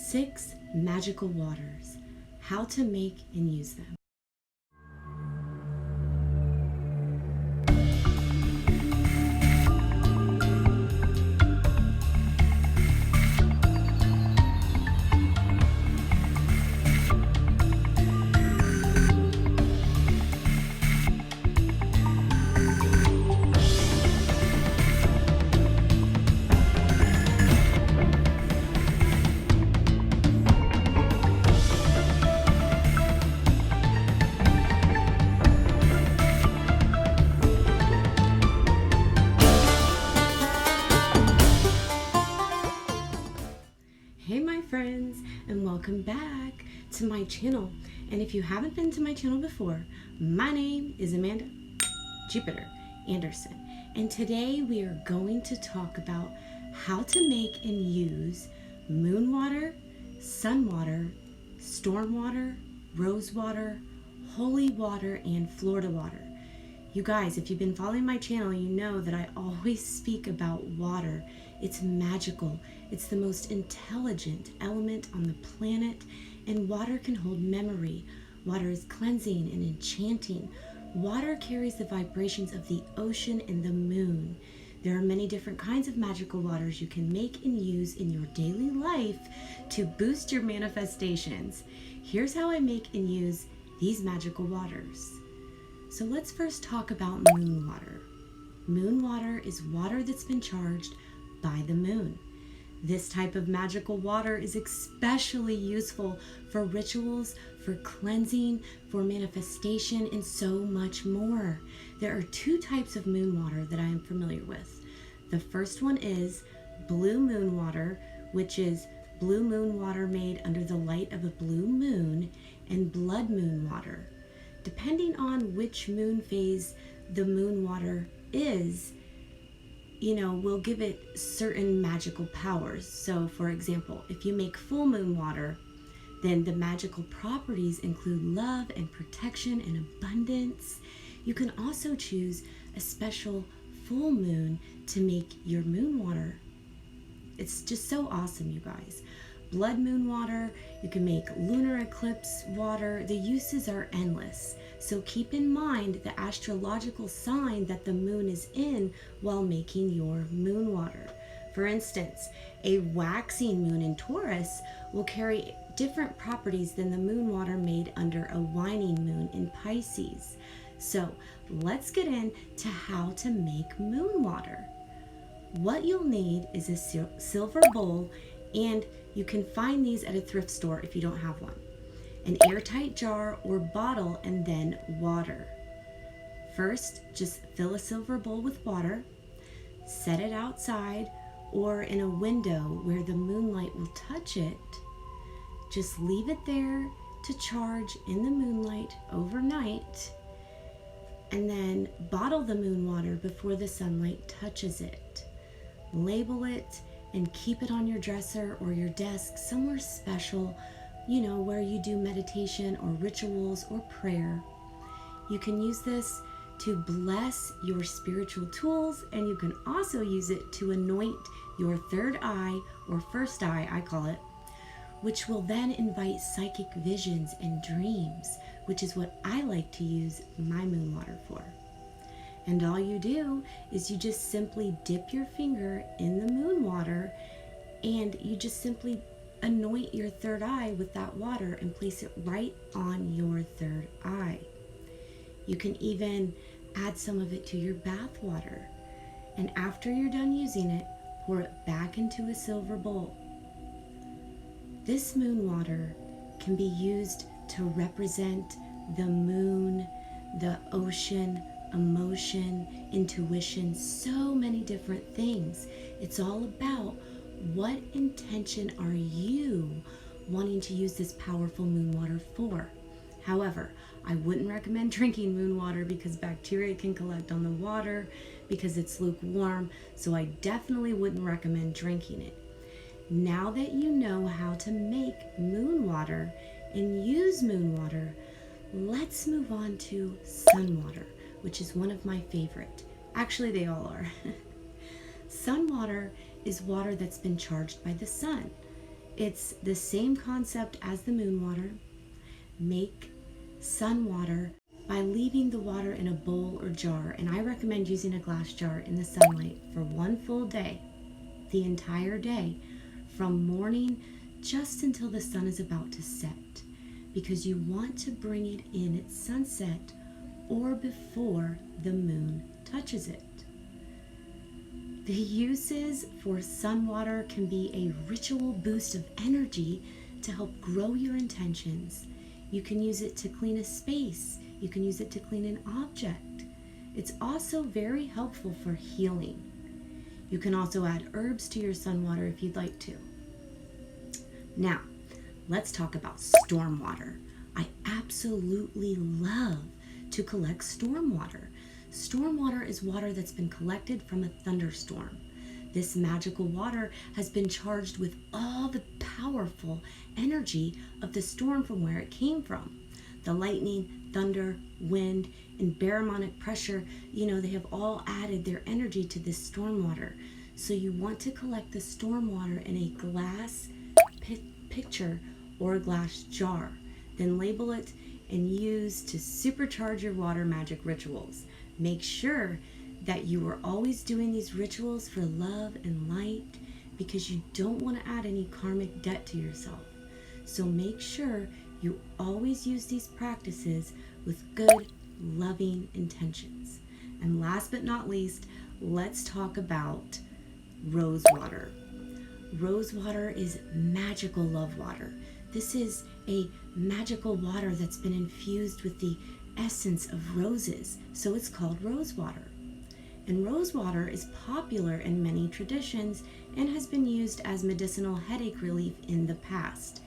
6 magical waters, how to make and use them. Hey my friends, and welcome back to my channel. And if you haven't been to my channel before, my name is Amanda Jupiter Anderson, and today we are going to talk about how to make and use moon water, sun water, storm water, rose water, holy water, and Florida water. You guys, if you've been following my channel, you know that I always speak about water. It's magical. It's the most intelligent element on the planet, and water can hold memory. Water is cleansing and enchanting. Water carries the vibrations of the ocean and the moon. There are many different kinds of magical waters you can make and use in your daily life to boost your manifestations. Here's how I make and use these magical waters. So let's first talk about moon water. Moon water is water that's been charged by the moon. This type of magical water is especially useful for rituals, for cleansing, for manifestation, and so much more. There are 2 types of moon water that I am familiar with. The first one is blue moon water, which is blue moon water made under the light of a blue moon, and blood moon water. Depending on which moon phase the moon water is, will give it certain magical powers. So for example, if you make full moon water, then the magical properties include love and protection and abundance. You can also choose a special full moon to make your moon water. It's just so awesome, you guys. Blood moon water, you can make lunar eclipse water. The uses are endless. So keep in mind the astrological sign that the moon is in while making your moon water. For instance, a waxing moon in Taurus will carry different properties than the moon water made under a waning moon in Pisces. So let's get into how to make moon water. What you'll need is a silver bowl, and you can find these at a thrift store if you don't have one. An airtight jar or bottle, and then water. First, just fill a silver bowl with water, set it outside or in a window where the moonlight will touch it. Just leave it there to charge in the moonlight overnight, and then bottle the moon water before the sunlight touches it. Label it and keep it on your dresser or your desk somewhere special, where you do meditation or rituals or prayer. You can use this to bless your spiritual tools, and you can also use it to anoint your third eye, or first eye, I call it, which will then invite psychic visions and dreams, which is what I like to use my moon water for. And all you do is you just simply dip your finger in the moon water, and you just simply anoint your third eye with that water and place it right on your third eye. You can even add some of it to your bath water. And after you're done using it, pour it back into a silver bowl. This moon water can be used to represent the moon, the ocean, emotion, intuition, so many different things. It's all about what intention are you wanting to use this powerful moon water for. However, I wouldn't recommend drinking moon water because bacteria can collect on the water because it's lukewarm, so I definitely wouldn't recommend drinking it. Now that you know how to make moon water and use moon water, let's move on to sun water, which is one of my favorite. Actually, they all are. Sun water is water that's been charged by the sun. It's the same concept as the moon water. Make sun water by leaving the water in a bowl or jar, and I recommend using a glass jar in the sunlight for one full day, the entire day, from morning just until the sun is about to set, because you want to bring it in at sunset or before the moon touches it. The uses for sun water can be a ritual boost of energy to help grow your intentions. You can use it to clean a space. You can use it to clean an object. It's also very helpful for healing. You can also add herbs to your sun water if you'd like to. Now, let's talk about storm water. I absolutely love to collect storm water. Storm water is water that's been collected from a thunderstorm. This magical water has been charged with all the powerful energy of the storm from where it came from. The lightning, thunder, wind, and barometric pressure, they have all added their energy to this storm water. So you want to collect the storm water in a glass pitcher or a glass jar. Then label it and use to supercharge your water magic rituals. Make sure that you are always doing these rituals for love and light, because you don't want to add any karmic debt to yourself. So make sure you always use these practices with good, loving intentions. And last but not least, let's talk about rose water. Rose water is magical love water. This is a magical water that's been infused with the essence of roses, so it's called rose water. And rose water is popular in many traditions and has been used as medicinal headache relief in the past.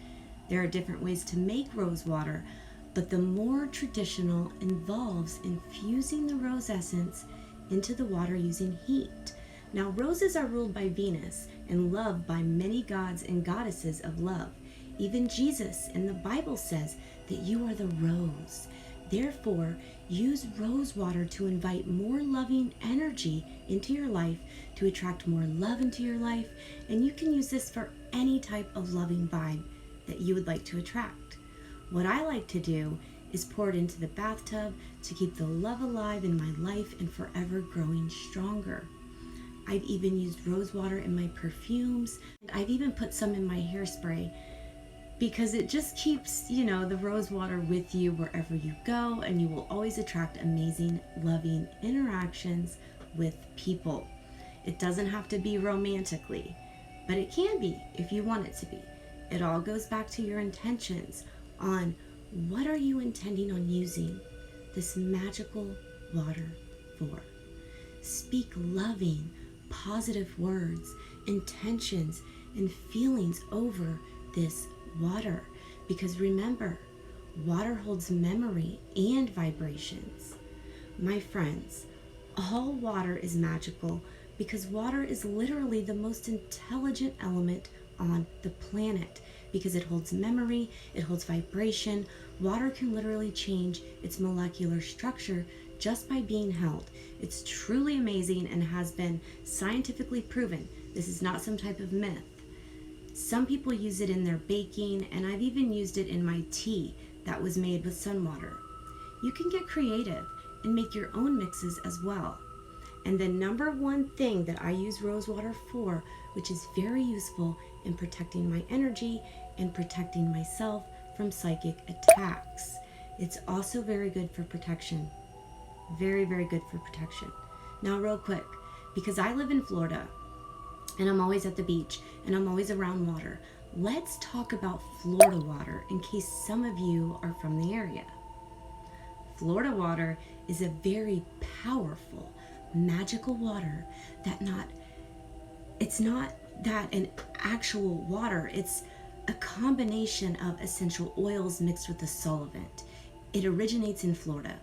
There are different ways to make rose water, but the more traditional involves infusing the rose essence into the water using heat. Now, roses are ruled by Venus and loved by many gods and goddesses of love. Even Jesus in the Bible says that you are the rose. Therefore, use rose water to invite more loving energy into your life, to attract more love into your life, and you can use this for any type of loving vibe that you would like to attract. What I like to do is pour it into the bathtub to keep the love alive in my life and forever growing stronger. I've even used rose water in my perfumes. I've even put some in my hairspray, because it just keeps, the rose water with you wherever you go, and you will always attract amazing, loving interactions with people. It doesn't have to be romantically, but it can be if you want it to be. It all goes back to your intentions on what are you intending on using this magical water for. Speak loving, positive words, intentions, and feelings over this water, because remember, water holds memory and vibrations. My friends, all water is magical because water is literally the most intelligent element on the planet, because it holds memory, it holds vibration. Water can literally change its molecular structure just by being held. It's truly amazing and has been scientifically proven. This is not some type of myth. Some people use it in their baking, and I've even used it in my tea that was made with sun water. You can get creative and make your own mixes as well. And the number one thing that I use rose water for, which is very useful in protecting my energy and protecting myself from psychic attacks. It's also very good for protection. Very, very good for protection. Now, real quick, because I live in Florida, and I'm always at the beach, and I'm always around water. Let's talk about Florida water in case some of you are from the area. Florida water is a very powerful, magical water it's not that an actual water, it's a combination of essential oils mixed with a solvent. It originates in Florida.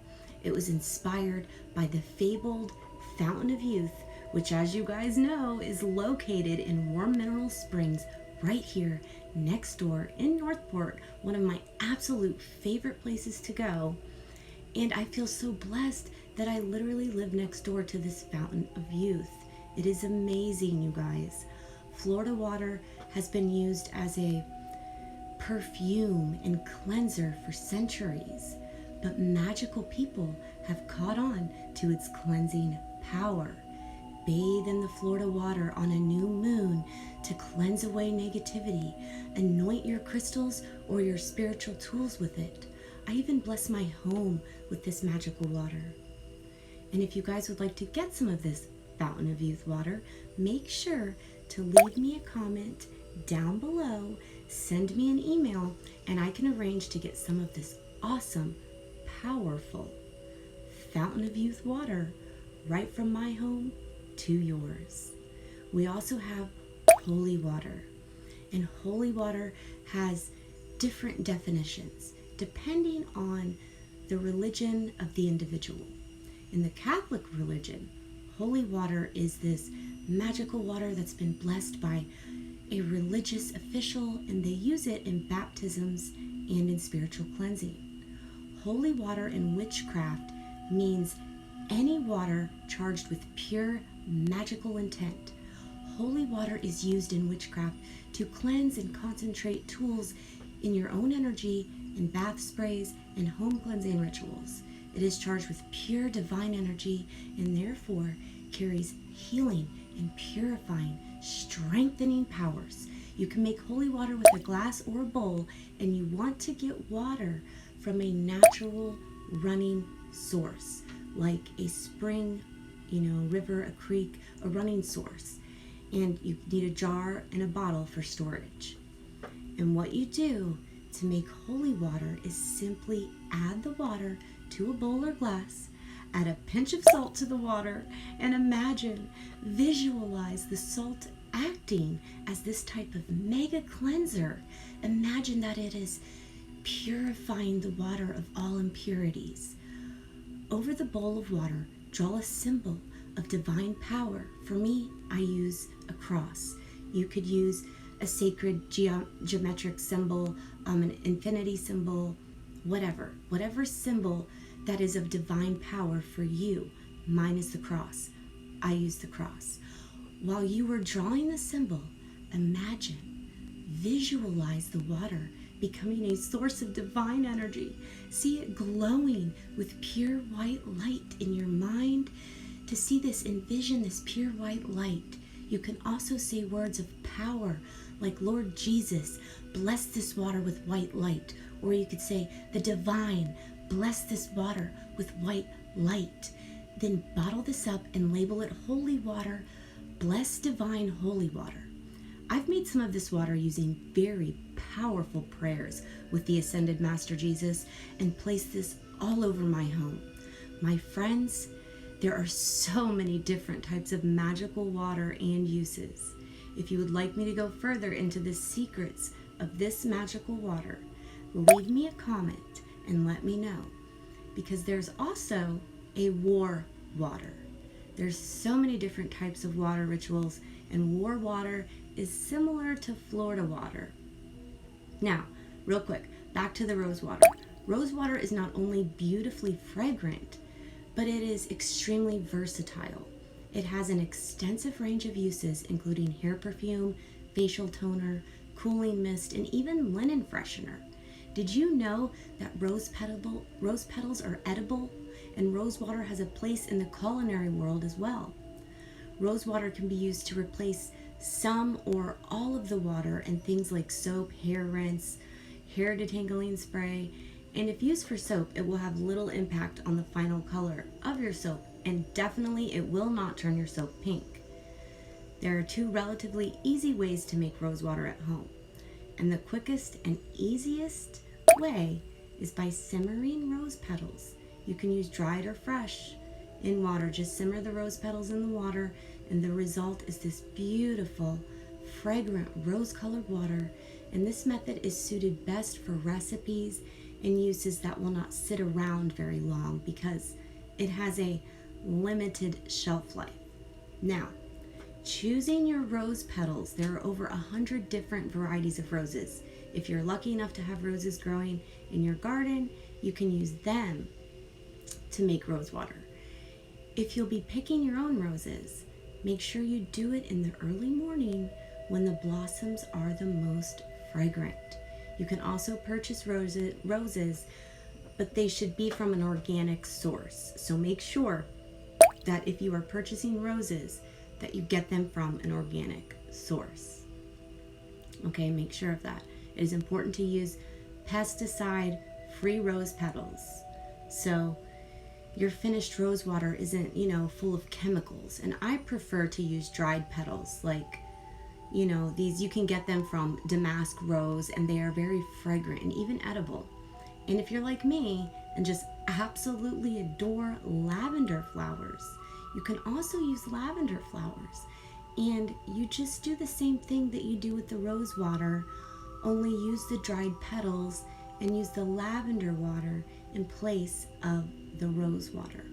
It was inspired by the fabled Fountain of Youth, which, as you guys know, is located in Warm Mineral Springs right here next door in Northport, one of my absolute favorite places to go. And I feel so blessed that I literally live next door to this Fountain of Youth. It is amazing, you guys. Florida water has been used as a perfume and cleanser for centuries, but magical people have caught on to its cleansing power. Bathe in the Florida water on a new moon to cleanse away negativity. Anoint your crystals or your spiritual tools with it. I even bless my home with this magical water. And if you guys would like to get some of this Fountain of Youth water, make sure to leave me a comment down below, send me an email, and I can arrange to get some of this awesome, powerful Fountain of Youth water right from my home to yours. We also have holy water, and holy water has different definitions depending on the religion of the individual. In the Catholic religion, holy water is this magical water that's been blessed by a religious official, and they use it in baptisms and in spiritual cleansing. Holy water in witchcraft means any water charged with pure magical intent. Holy water is used in witchcraft to cleanse and concentrate tools in your own energy in bath sprays and home cleansing rituals. It is charged with pure divine energy and therefore carries healing and purifying, strengthening powers. You can make holy water with a glass or a bowl, and you want to get water from a natural running source, like a spring, river, a creek, a running source. And you need a jar and a bottle for storage. And what you do to make holy water is simply add the water to a bowl or glass, add a pinch of salt to the water, and visualize the salt acting as this type of mega cleanser. Imagine that it is purifying the water of all impurities. Over the bowl of water, draw a symbol of divine power. For me, I use a cross. You could use a sacred geometric symbol, an infinity symbol, whatever symbol that is of divine power for you. Mine is the cross. I use the cross. While you are drawing the symbol, visualize the water becoming a source of divine energy. See it glowing with pure white light in your mind. To see this, envision this pure white light. You can also say words of power like, Lord Jesus, bless this water with white light. Or you could say, the divine, bless this water with white light. Then bottle this up and label it holy water, bless divine holy water. I've made some of this water using very powerful prayers with the Ascended Master Jesus and placed this all over my home. My friends, there are so many different types of magical water and uses. If you would like me to go further into the secrets of this magical water, leave me a comment and let me know. Because there's also a war water. There's so many different types of water rituals, and war water is similar to Florida water. Now, real quick, back to the rose water. Rose water is not only beautifully fragrant, but it is extremely versatile. It has an extensive range of uses, including hair perfume, facial toner, cooling mist, and even linen freshener. Did you know that rose petals are edible, and rose water has a place in the culinary world as well? Rose water can be used to replace some or all of the water in things like soap, hair rinse, hair detangling spray, and if used for soap, it will have little impact on the final color of your soap, and definitely it will not turn your soap pink. There are two relatively easy ways to make rose water at home, and the quickest and easiest way is by simmering rose petals. You can use dried or fresh in water. Just simmer the rose petals in the water, and the result is this beautiful, fragrant, rose-colored water. And this method is suited best for recipes and uses that will not sit around very long because it has a limited shelf life. Now, choosing your rose petals, there are over 100 different varieties of roses. If you're lucky enough to have roses growing in your garden, you can use them to make rose water. If you'll be picking your own roses, make sure you do it in the early morning when the blossoms are the most fragrant. You can also purchase roses, but they should be from an organic source. So make sure that if you are purchasing roses, that you get them from an organic source. Okay, make sure of that. It is important to use pesticide-free rose petals. So your finished rose water isn't, full of chemicals. And I prefer to use dried petals, like, these, you can get them from damask rose, and they are very fragrant and even edible. And if you're like me and just absolutely adore lavender flowers, you can also use lavender flowers. And you just do the same thing that you do with the rose water, only use the dried petals and use the lavender water in place of the rose water.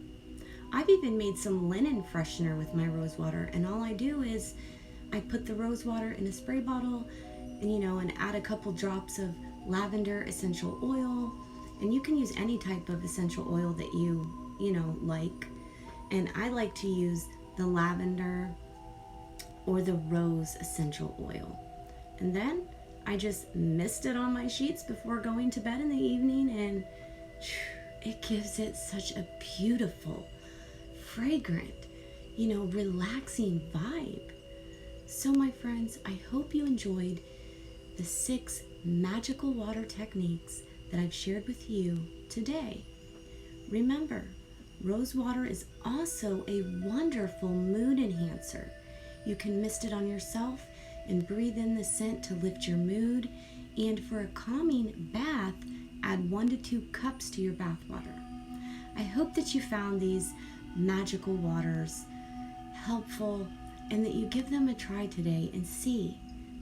I've even made some linen freshener with my rose water, and all I do is I put the rose water in a spray bottle and add a couple drops of lavender essential oil. And you can use any type of essential oil that you like. And I like to use the lavender or the rose essential oil. And then I just mist it on my sheets before going to bed in the evening, and it gives it such a beautiful, fragrant, relaxing vibe. So my friends, I hope you enjoyed the 6 magical water techniques that I've shared with you today. Remember, rose water is also a wonderful mood enhancer. You can mist it on yourself and breathe in the scent to lift your mood. And for a calming bath, add 1 to 2 cups to your bath water. I hope that you found these magical waters helpful, and that you give them a try today and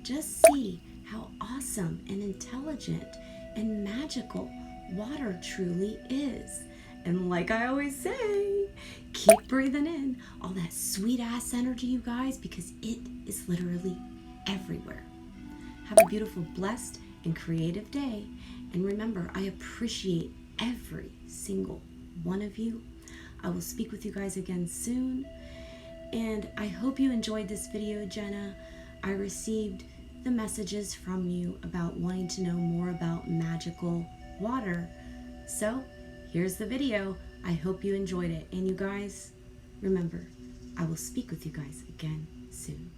just see how awesome and intelligent and magical water truly is. And like I always say, keep breathing in all that sweet ass energy, you guys, because it is literally everywhere. Have a beautiful, blessed, and creative day. And remember, I appreciate every single one of you. I will speak with you guys again soon. And I hope you enjoyed this video, Jenna. I received the messages from you about wanting to know more about magical water. So here's the video. I hope you enjoyed it. And you guys, remember, I will speak with you guys again soon.